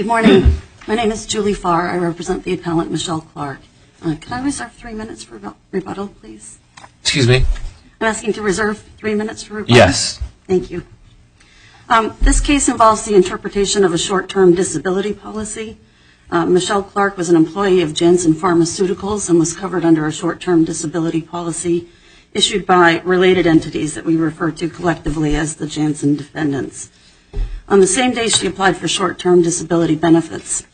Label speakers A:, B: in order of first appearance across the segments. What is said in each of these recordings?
A: Good morning. My name is Julie Farr. I represent the appellant Michelle Clark. Can I reserve 3 minutes for rebuttal, please?
B: Excuse me?
A: I'm asking to reserve 3 minutes for rebuttal.
B: Yes.
A: Thank you. This case involves the interpretation of a short-term disability policy. Michelle Clark was an employee of Janssen Pharmaceuticals and was covered under a short-term disability policy issued by related entities that we refer to collectively as the Janssen defendants. On the same day she applied for short-term disability benefits,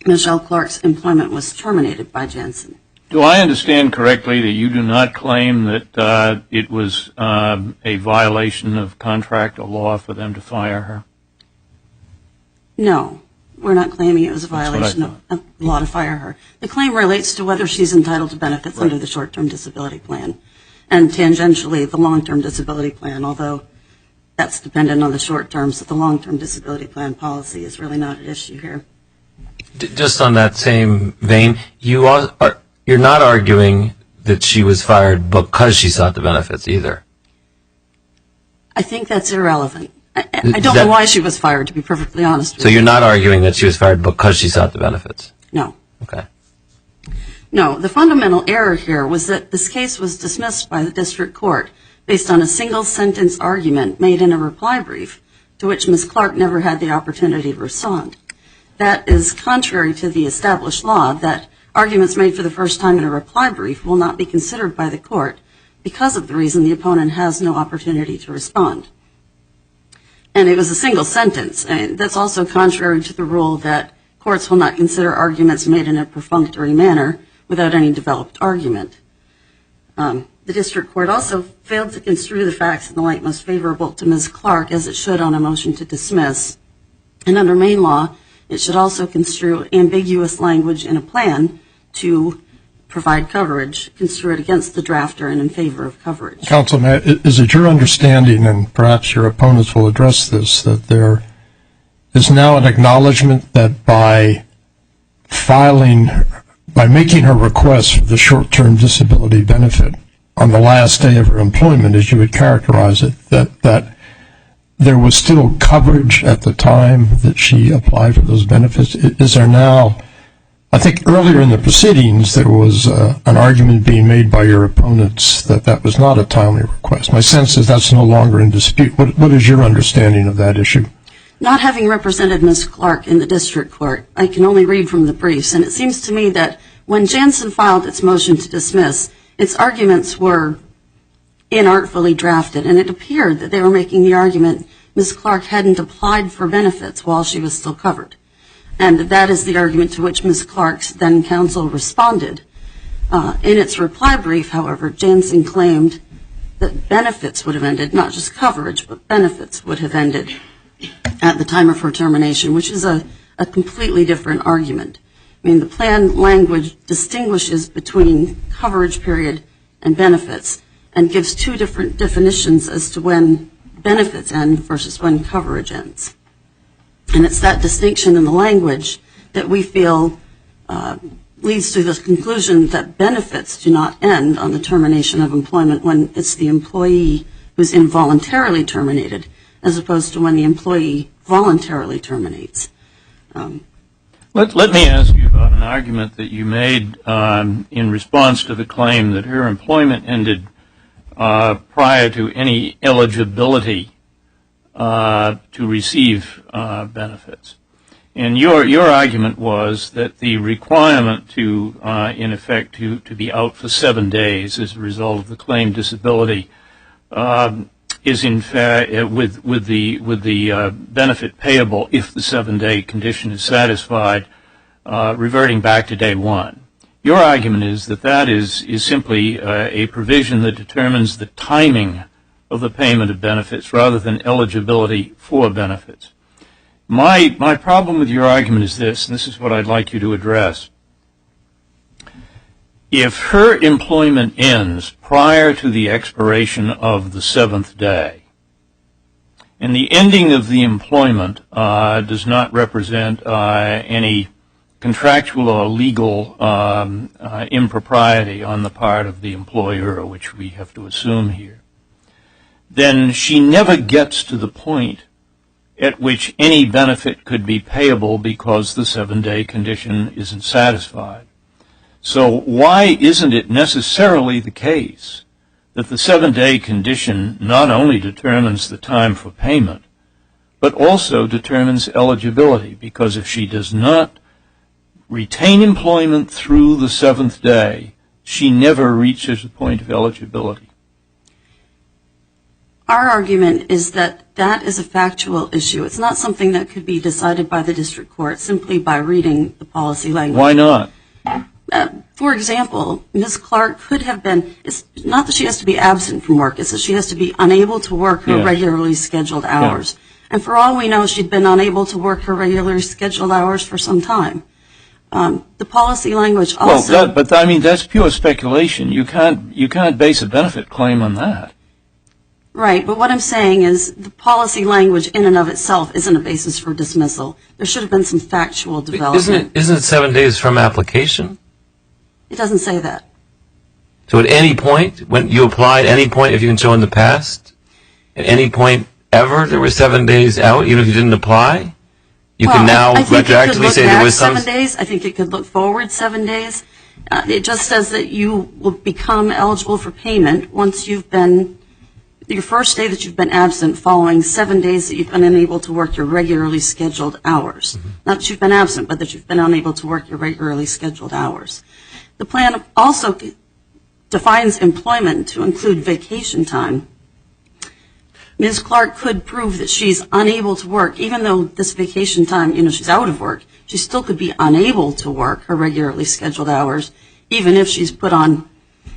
A: Michelle Clark's employment was terminated by Janssen.
C: Do I understand correctly that you do not claim that it was a violation of contract or law for them to fire her?
A: No, we're not claiming it was a violation of law to fire her. The claim relates to whether she's entitled to benefits under the short-term disability plan and tangentially the long-term disability plan, although that's dependent on the short-term, so the long-term disability plan policy is really not at issue here.
B: Just on that same vein, you're not arguing that she was fired because she sought the benefits either.
A: I think that's irrelevant. I don't know why she was fired, to be perfectly honest with you.
B: So you're not arguing that she was fired because she sought the benefits?
A: No.
B: Okay.
A: No, the fundamental error here was that this case was dismissed by the district court based on a single-sentence argument made in a reply brief to which Ms. Clark never had the opportunity to respond. That is contrary to the established law that arguments made for the first time in a reply brief will not be considered by the court because of the reason the opponent has no opportunity to respond. And it was a single sentence, and that's also contrary to the rule that courts will not consider arguments made in a perfunctory manner without any developed argument. The district court also failed to construe the facts in the light most favorable to Ms. Clark, as it should on a motion to dismiss. And under Maine law, it should also construe ambiguous language in a plan to provide coverage, construe it against the drafter and in favor of coverage.
D: Counsel, is it your understanding, and perhaps your opponents will address this, that there is now an acknowledgement that by making her request for the short-term disability benefit on the last day of her employment, as you would characterize it, that there was still coverage at the time that she applied for those benefits? Is there now, I think earlier in the proceedings there was an argument being made by your opponents that that was not a timely request. My sense is that's no longer in dispute. What is your understanding of that issue?
A: Not having represented Ms. Clark in the district court, I can only read from the briefs, and it seems to me that when Janssen filed its motion to dismiss, its arguments were inartfully drafted, and it appeared that they were making the argument Ms. Clark hadn't applied for benefits while she was still covered. And that is the argument to which Ms. Clark's then counsel responded. In its reply brief, however, Janssen claimed that benefits would have ended, not just coverage, but benefits would have ended at the time of her termination, which is a completely different argument. I mean, the plan language distinguishes between coverage period and benefits and gives two different definitions as to when benefits end versus when coverage ends. And it's that distinction in the language that we feel leads to the conclusion that benefits do not end on the termination of employment when it's the employee who's involuntarily terminated, as opposed to when the employee voluntarily terminates.
C: Let me ask you about an argument that you made in response to the claim that her employment ended prior to any eligibility to receive benefits. And your argument was that the requirement to, in effect, to be out for 7 days as a result of the claimed disability is in fact with the benefit payable if the 7-day condition is satisfied, reverting back to day one. Your argument is that that is simply a provision that determines the timing of the payment of benefits rather than eligibility for benefits. My problem with your argument is this, and this is what I'd like you to address. If her employment ends prior to the expiration of the 7th day, and the ending of the employment does not represent any contractual or legal impropriety on the part of the employer, which we have to assume here, then she never gets to the point at which any benefit could be payable because the 7-day condition isn't satisfied. So why isn't it necessarily the case that the 7-day condition not only determines the time for payment, but also determines eligibility? Because if she does not retain employment through the 7th day, she never reaches the point of eligibility.
A: Our argument is that that is a factual issue. It's not something that could be decided by the district court simply by reading the policy language.
C: Why not?
A: For example, Ms. Clark could have been, it's not that she has to be absent from work, it's that she has to be unable to work her regularly scheduled hours. And for all we know, she'd been unable to work her regularly scheduled hours for some time. The policy language also...
C: But that's pure speculation. You can't base a benefit claim on that.
A: Right, but what I'm saying is the policy language in and of itself isn't a basis for dismissal. There should have been some factual development.
B: Isn't it 7 days from application?
A: It doesn't say that.
B: So at any point, when you apply, at any point, if you can show in the past, at any point ever, there were 7 days out, even if you didn't apply? You can now retroactively say there was some...
A: 7 days. I think it could look forward 7 days. It just says that you will become eligible for payment once you've been... your first day that you've been absent following 7 days that you've been unable to work your regularly scheduled hours. Mm-hmm. Not that you've been absent, but that you've been unable to work your regularly scheduled hours. The plan also defines employment to include vacation time. Ms. Clark could prove that she's unable to work, even though this vacation time, she's out of work, she still could be unable to work her regularly scheduled hours, even if she's put on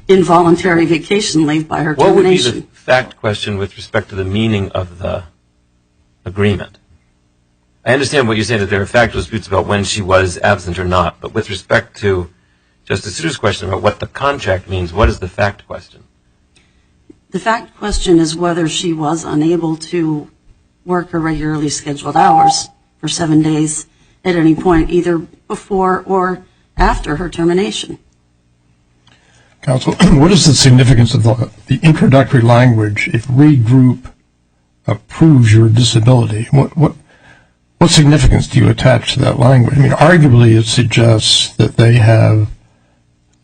A: involuntary vacation leave by her termination.
B: What would be the fact question with respect to the meaning of the agreement? I understand what you're saying, that there are factual disputes about when she was absent or not, but with respect to Justice Souter's question about what the contract means, what is the fact question?
A: The fact question is whether she was unable to work her regularly scheduled hours for 7 days at any point, either before or after her termination.
D: Counsel, what is the significance of the introductory language if Reed Group approves your disability? What significance do you attach to that language? I mean, arguably it suggests that they have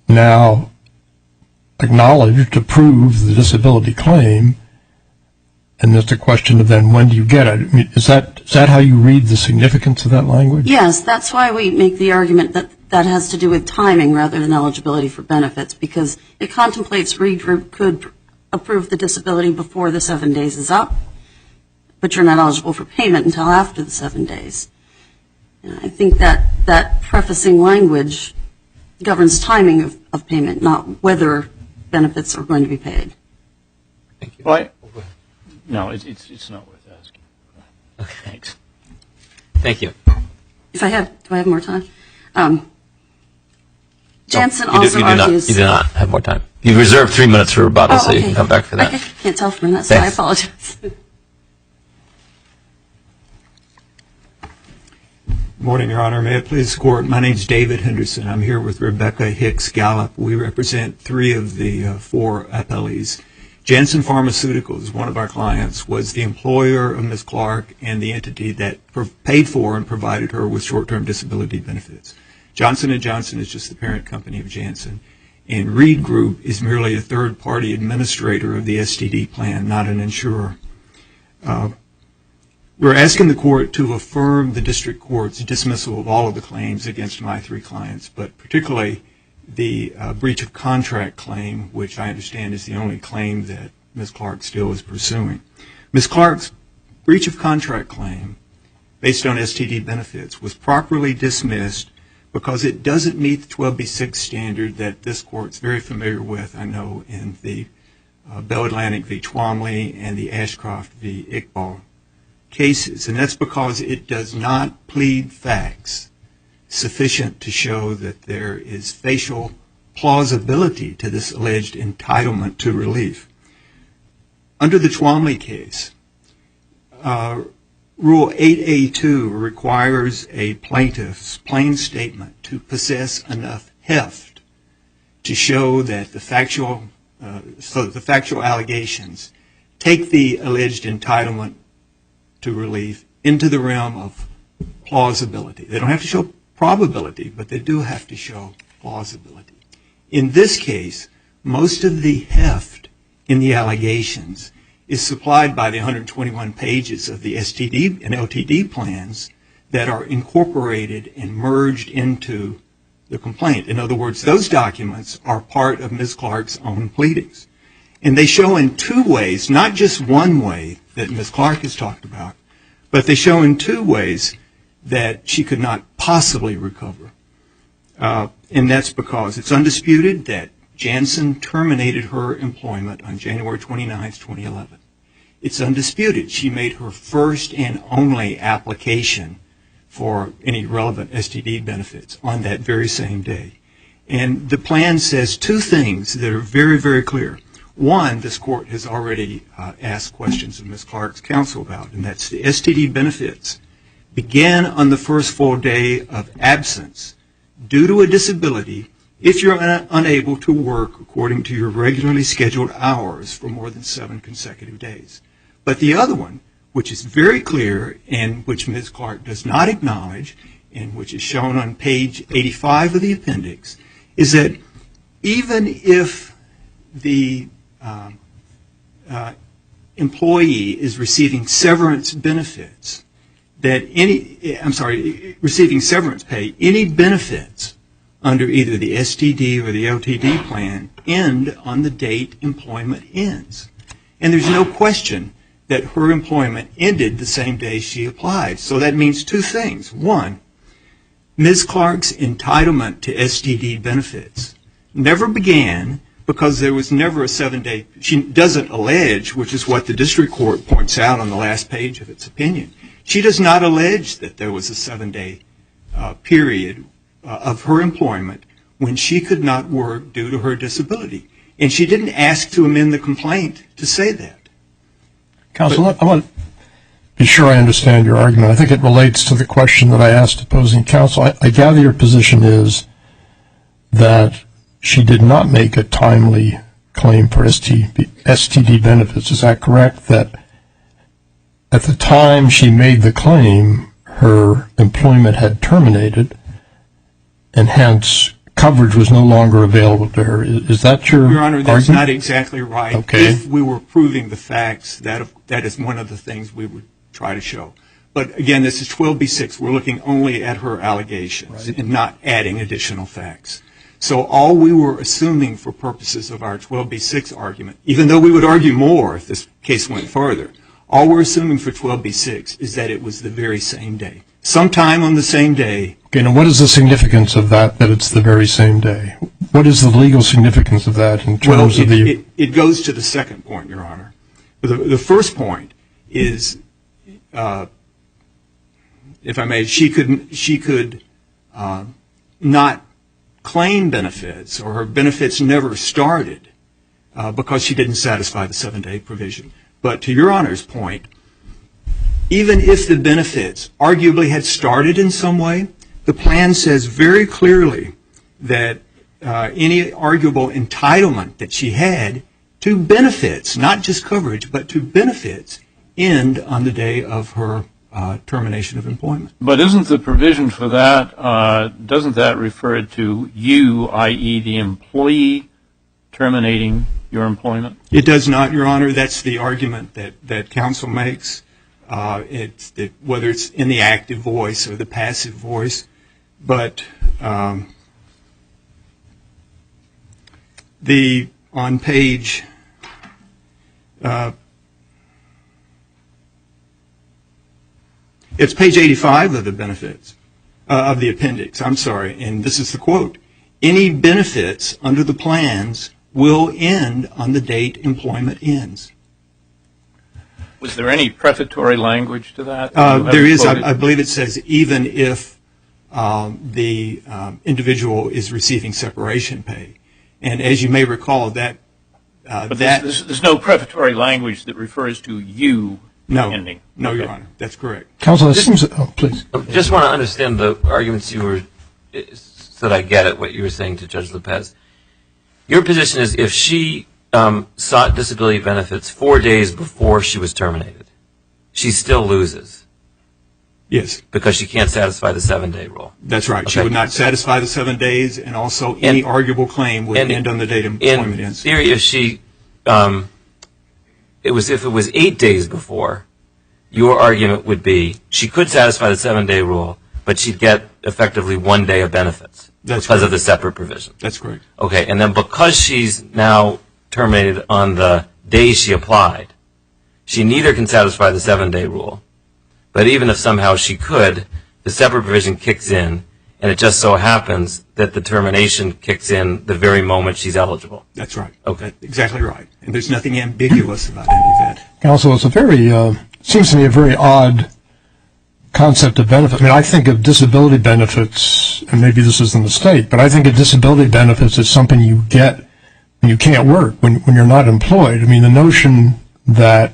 D: now acknowledged, approved the disability claim, and there's the question of then when do you get it? I mean, is that how you read the significance of that language?
A: Yes, that's why we make the argument that that has to do with timing rather than eligibility for benefits, because it contemplates Reed Group could approve the disability before the 7 days is up, but you're not eligible for payment until after the 7 days. And I think that prefacing language governs timing of payment, not whether benefits are going to be paid.
B: Thank you.
C: Well, no, it's not worth asking.
B: Okay, thanks. Thank you.
A: Do I have more time? Janssen
B: You
A: also argues...
B: You do not have more time. You've reserved 3 minutes for rebuttal, so you can come back for that.
A: I can't tell from that, so I apologize.
E: Good morning, Your Honor. May it please the Court. My name is David Henderson. I'm here with Rebecca Hicks Gallup. We represent 3 of the 4 appellees. Janssen Pharmaceuticals, one of our clients, was the employer of Ms. Clark and the entity that paid for and provided her with short-term disability benefits. Johnson & Johnson is just the parent company of Janssen, and Reed Group is merely a third-party administrator of the STD plan, not an insurer. We're asking the Court to affirm the District Court's dismissal of all of the claims against my 3 clients, but particularly the breach of contract claim, which I understand is the only claim that Ms. Clark still is pursuing. Ms. Clark's breach of contract claim, based on STD benefits, was properly dismissed because it doesn't meet the 12B6 standard that this Court's very familiar with, I know, in the Bell Atlantic v. Twomley and the Ashcroft v. Iqbal cases. And that's because it does not plead facts sufficient to show that there is facial plausibility to this alleged entitlement to relief. Under the Twomley case, Rule 8A2 requires a plaintiff's plain statement to possess enough heft to show that the factual allegations take the alleged entitlement to relief into the realm of plausibility. They don't have to show probability, but they do have to show plausibility. In this case, most of the heft in the allegations is supplied by the 121 pages of the STD and LTD plans that are incorporated and merged into the complaint. In other words, those documents are part of Ms. Clark's own pleadings. And they show in two ways, not just one way that Ms. Clark has talked about, but they show in two ways that she could not possibly recover. And that's because it's undisputed that Janssen terminated her employment on January 29, 2011. It's undisputed she made her first and only application for any relevant STD benefits on that very same day. And the plan says two things that are very, very clear. One, this court has already asked questions of Ms. Clark's counsel about, and that's the STD benefits begin on the first full day of absence due to a disability if you're unable to work according to your regularly scheduled hours for more than 7 consecutive days. But the other one, which is very clear and which Ms. Clark does not acknowledge and which is shown on page 85 of the appendix, is that even if the employee is receiving severance benefits, receiving severance pay, any benefits under either the STD or the LTD plan end on the date employment ends. And there's no question that her employment ended the same day she applied. So that means two things. One, Ms. Clark's entitlement to STD benefits never began because there was never a 7-day, she doesn't allege, which is what the district court points out on the last page of its opinion. She does not allege that there was a 7-day period of her employment when she could not work due to her disability. And she didn't ask to amend the complaint to say that.
D: Counsel, I want to be sure I understand your argument. I think it relates to the question that I asked opposing counsel. I gather your position is that she did not make a timely claim for STD benefits. Is that correct? That at the time she made the claim, her employment had terminated, and hence coverage was no longer available to her. Is that your argument?
E: Your Honor, that's not exactly right.
D: Okay.
E: If we were proving the facts, that is one of the things we would try to show. But again, this is 12b-6. We're looking only at her allegations and not adding additional facts. So all we were assuming for purposes of our 12b-6 argument, even though we would argue more if this case went further, all we're assuming for 12b-6 is that it was the very same day. Sometime on the same day.
D: Okay, now what is the significance of that it's the very same day? What is the legal significance of that in terms of the...
E: It goes to the second point, Your Honor. The first point is, if I may, she could not claim benefits, or her benefits never started because she didn't satisfy the 7-day provision. But to Your Honor's point, even if the benefits arguably had started in some way, the plan says very clearly that any arguable entitlement that she had to benefits, not just coverage, but to benefits, end on the day of her termination of employment.
C: But isn't the provision for that, doesn't that refer to you, i.e. the employee, terminating your employment?
E: It does not, Your Honor. That's the argument that counsel makes. Whether it's in the active voice or the passive voice. But on page it's page 85 of the benefits of the appendix. I'm sorry, and this is the quote: "Any benefits under the plans will end on the date employment ends."
C: Was there any prefatory language to that?
E: There is. I believe it says even if the individual is receiving separation pay. And as you may recall, there's
C: no prefatory language that refers to you ending.
E: No, Your Honor. That's correct.
D: Counsel, please.
B: I just want to understand the arguments so that I get it, what you were saying to Judge Lopez. Your position is if she sought disability benefits 4 days before she was terminated, she still loses.
E: Yes.
B: Because she can't satisfy the 7-day rule.
E: That's right. She
B: Okay.
E: would not satisfy the 7 days, and also any arguable claim would end on the date of employment
B: In
E: ends.
B: theory, if she, if it was 8 days before, your argument would be she could satisfy the 7-day rule, but she'd get effectively 1 day of benefits because of the separate provision.
E: That's correct.
B: Okay, and then because she's now terminated on the day she applied, she neither can satisfy the 7-day rule, but even if somehow she could, the separate provision kicks in, and it just so happens that the termination kicks in the very moment she's eligible.
E: That's right.
B: Okay.
E: That's exactly right. And there's nothing ambiguous about any of that.
D: Counsel, it's a very, seems to me a very odd concept of benefit. I mean, I think of disability benefits, and maybe this is a mistake, but I think of disability benefits as something you get when you can't work, when you're not employed. I mean, the notion that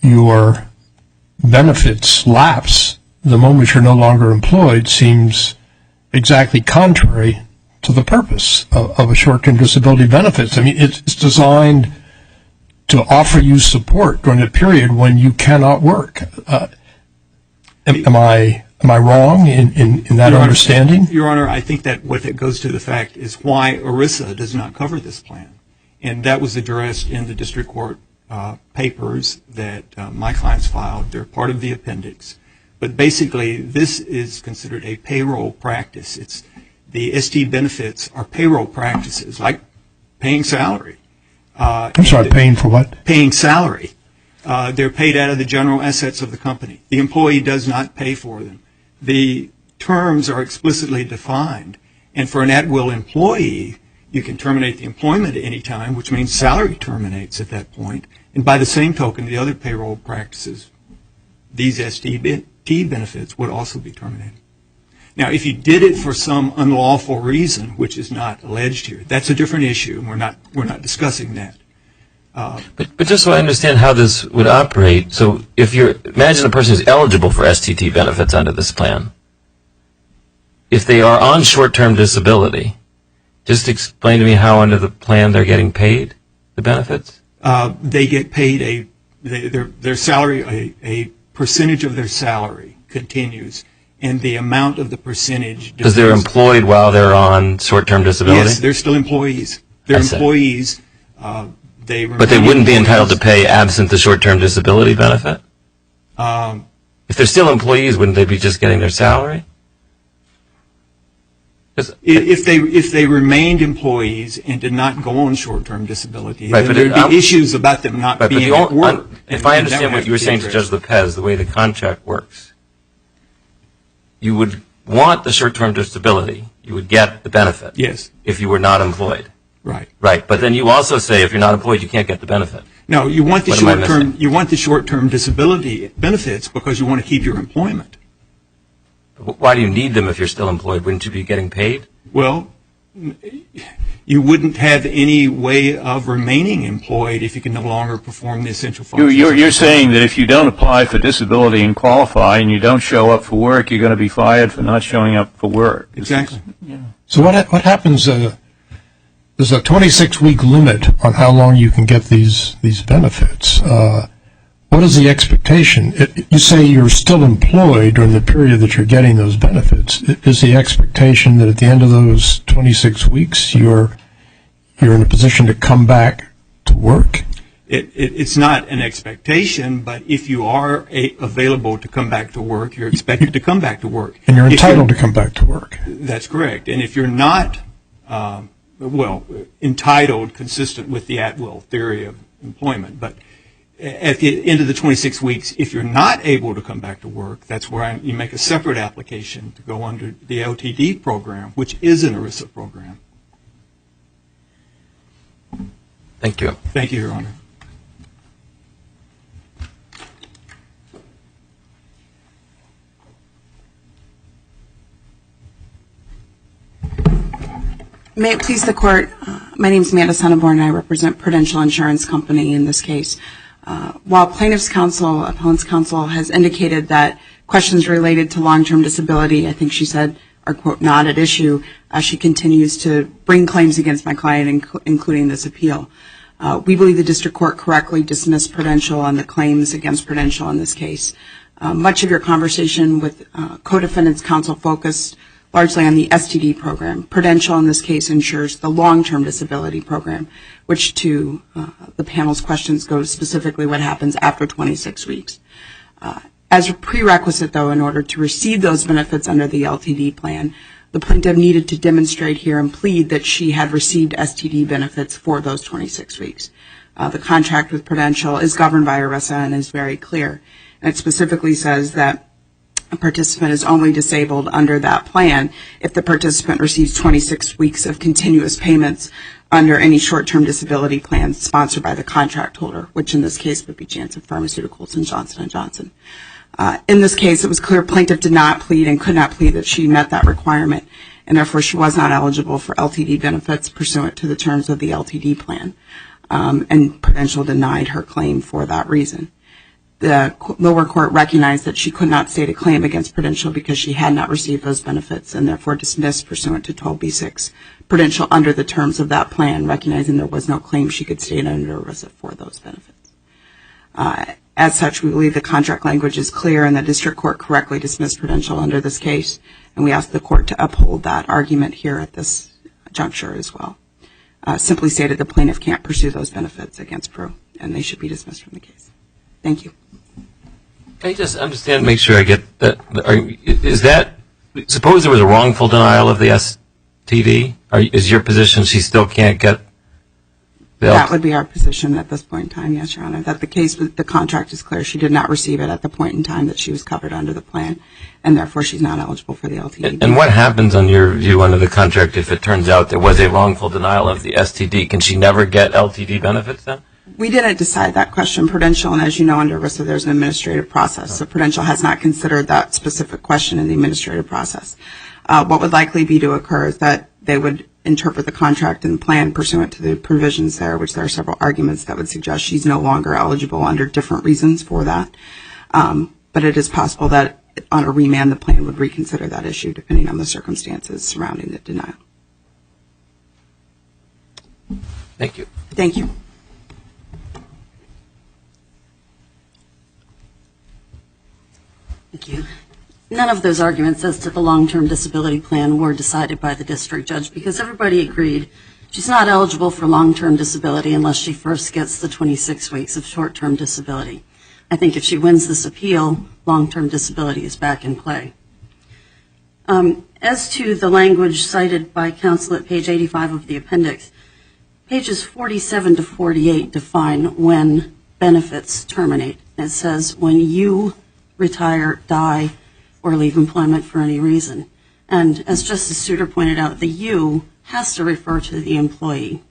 D: your benefits lapse the moment you're no longer employed seems exactly contrary to the purpose of a short-term disability benefits. I mean, it's designed to offer you support during a period when you cannot work. Am I wrong in that understanding?
E: Your Honor, I think that what it goes to the fact is why ERISA does not cover this plan. And that was addressed in the district court papers that my clients filed. They're part of the appendix. But basically, this is considered a payroll practice. The ST benefits are payroll practices, like paying salary.
D: I'm sorry, paying for what?
E: Paying salary. They're paid out of the general assets of the company. The employee does not pay for them. The terms are explicitly defined. And for an at-will employee, you can terminate the employment at any time, which means salary terminates at that point. And by the same token, the other payroll practices, these ST benefits would also be terminated. Now, if you did it for some unlawful reason, which is not alleged here, that's a different issue, and we're not discussing that.
B: But just so I understand how this would operate, so if imagine a person is eligible for STT benefits under this plan. If they are on short-term disability, just explain to me how under the plan they're getting paid the benefits?
E: They get paid their salary, a percentage of their salary continues, and the amount of the percentage.
B: Because they're employed while they're on short-term disability?
E: Yes, they're still employees. They're employees.
B: But they wouldn't be entitled to pay absent the short-term disability benefit? If they're still employees, wouldn't they be just getting their salary?
E: If they remained employees and did not go on short-term disability, then there would be issues about them not being at work.
B: If I understand what you were saying to Judge Lopez, the way the contract works, you would want the short-term disability, you would get the benefit.
E: Yes.
B: If you were not employed.
E: Right.
B: Right. But then you also say if you're not employed, you can't get the benefit.
E: No, you want the
B: What am I missing?
E: You want the short-term disability benefits because you want to keep your employment.
B: Why do you need them if you're still employed? Wouldn't you be getting paid?
E: Well, you wouldn't have any way of remaining employed if you can no longer perform the essential functions.
C: You're saying that if you don't apply for disability and qualify and you don't show up for work, you're going to be fired for not showing up for work.
E: Exactly.
D: So what happens, there's a 26-week limit on how long you can get these benefits. What is the expectation? You say you're still employed during the period that you're getting those benefits. Is the expectation that at the end of those 26 weeks you're in a position to come back to work?
E: It's not an expectation, but if you are available to come back to work, you're expected to come back to work.
D: And you're entitled to come back to work.
E: That's correct. And if you're not, entitled, consistent with the at-will theory of employment, but at the end of the 26 weeks, if you're not able to come back to work, that's where you make a separate application to go under the LTD program, which is an ERISA program.
B: Thank you.
E: Thank you, Your Honor.
F: May it please the Court, my name is Amanda Sonneborn and I represent Prudential Insurance Company in this case. While plaintiff's counsel, appellant's counsel, has indicated that questions related to long-term disability, I think she said, are, quote, not at issue, she continues to bring claims against my client, including this appeal. We believe the district court correctly dismissed Prudential on the claims against Prudential in this case. Much of your conversation with co-defendants counsel focused largely on the STD program. Prudential, in this case, ensures the long-term disability program, which to the panel's questions goes specifically what happens after 26 weeks. As a prerequisite, though, in order to receive those benefits under the LTD plan, the plaintiff needed to demonstrate here and plead that she had received STD benefits for those 26 weeks. The contract with Prudential is governed by ERISA and is very clear. And it specifically says that a participant is only disabled under that plan if the participant receives 26 weeks of continuous payments under any short-term disability plan sponsored by the contract holder, which in this case would be Janssen Pharmaceuticals and Johnson & Johnson. In this case, it was clear plaintiff did not plead and could not plead that she met that requirement, and therefore she was not eligible for LTD benefits pursuant to the terms of the LTD plan, and Prudential denied her claim for that reason. The lower court recognized that she could not state a claim against Prudential because she had not received those benefits and therefore dismissed pursuant to 12b-6 Prudential under the terms of that plan, recognizing there was no claim she could state under ERISA for those benefits. As such, we believe the contract language is clear and the district court correctly dismissed Prudential under this case, and we ask the court to uphold that argument here at this juncture as well. Simply stated, the plaintiff can't pursue those benefits against Pru, and they should be dismissed from the case. Thank you.
B: Can I just understand, make sure I get that? Is that, suppose there was a wrongful denial of the STD? Is your position she still can't get the
F: That would be our position at this point in time, yes, Your Honor, that the case with the contract is clear. She did not receive it at the point in time that she was covered under the plan, and therefore she's not eligible for the LTD.
B: And what happens on your view under the contract if it turns out there was a wrongful denial of the STD? Can she never get LTD benefits then?
F: We didn't decide that question, Prudential, and as you know, under ERISA, there's an administrative process. So Prudential has not considered that specific question in the administrative process. What would likely be to occur is that they would interpret the contract and plan pursuant to the provisions there, which there are several arguments that would suggest she's no longer eligible under different reasons for that. But it is possible that on a remand, the plan would reconsider that issue depending on the circumstances surrounding the denial.
B: Thank you.
F: Thank you.
A: Thank you. None of those arguments as to the long-term disability plan were decided by the district judge because everybody agreed she's not eligible for long-term disability unless she first gets the 26 weeks of short-term disability. I think if she wins this appeal, long-term disability is back in play. As to the language cited by counsel at page 85 of the appendix, pages 47 to 48 define when benefits terminate. It says when you retire, die, or leave employment for any reason. And as Justice Souter pointed out, the you has to refer to the employee.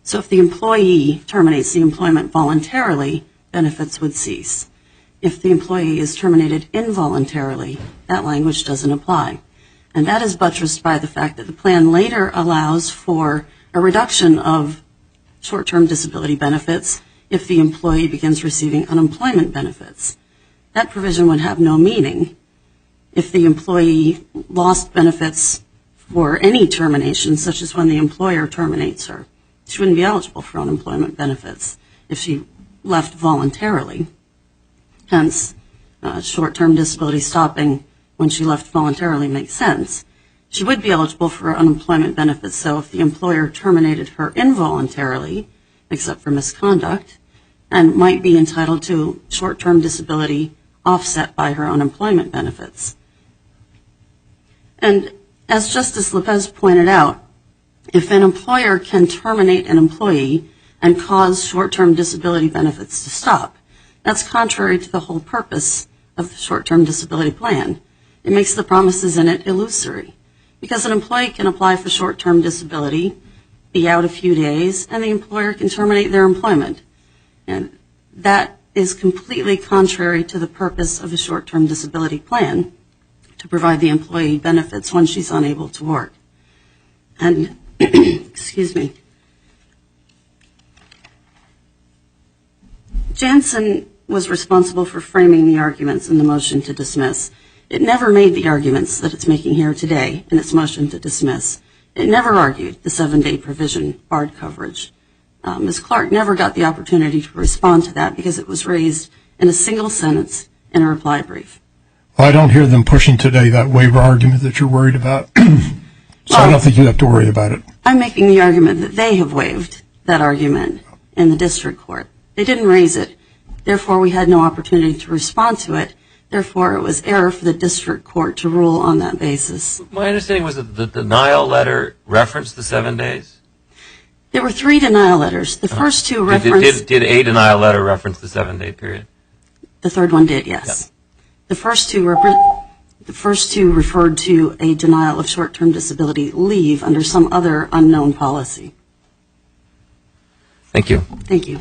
A: So if the employee terminates the employment voluntarily, benefits would cease. If the employee is terminated involuntarily, that language doesn't apply. And that is buttressed by the fact that the plan later allows for a reduction of short-term disability benefits if the employee begins receiving unemployment benefits. That provision would have no meaning if the employee lost benefits for any termination, such as when the employer terminates her. She wouldn't be eligible for unemployment benefits if she left voluntarily. Hence, short-term disability stopping when she left voluntarily makes sense. She would be eligible for unemployment benefits, so if the employer terminated her involuntarily, except for misconduct, and might be entitled to short-term disability offset by her unemployment benefits. And as Justice Lopez pointed out, if an employer can terminate an employee and cause short-term disability benefits to stop, that's contrary to the whole purpose of the short-term disability plan. It makes the promises in it illusory, because an employee can apply for short-term disability, be out a few days, and the employer can terminate their employment. And that is completely contrary to the purpose of the short-term disability plan, to provide the employee benefits when she's unable to work. And, excuse me, Janssen was responsible for framing the arguments in the motion to dismiss. It never made the arguments that it's making here today in its motion to dismiss. It never argued the 7-day provision barred coverage. Ms. Clark never got the opportunity to respond to that because it was raised in a single sentence in a reply brief.
D: Well, I don't hear them pushing today that waiver argument that you're worried about. So I don't think you have to worry about it.
A: I'm making the argument that they have waived that argument in the district court. They didn't raise it. Therefore, we had no opportunity to respond to it. Therefore, it was error for the district court to rule on that basis.
B: My understanding was that the denial letter referenced the 7 days?
A: There were 3 denial letters. The first 2 referenced...
B: Did a denial letter reference the 7-day period?
A: The third one did, yes. The first two referred to a denial of short-term disability leave under some other unknown policy.
B: Thank you.
A: Thank you.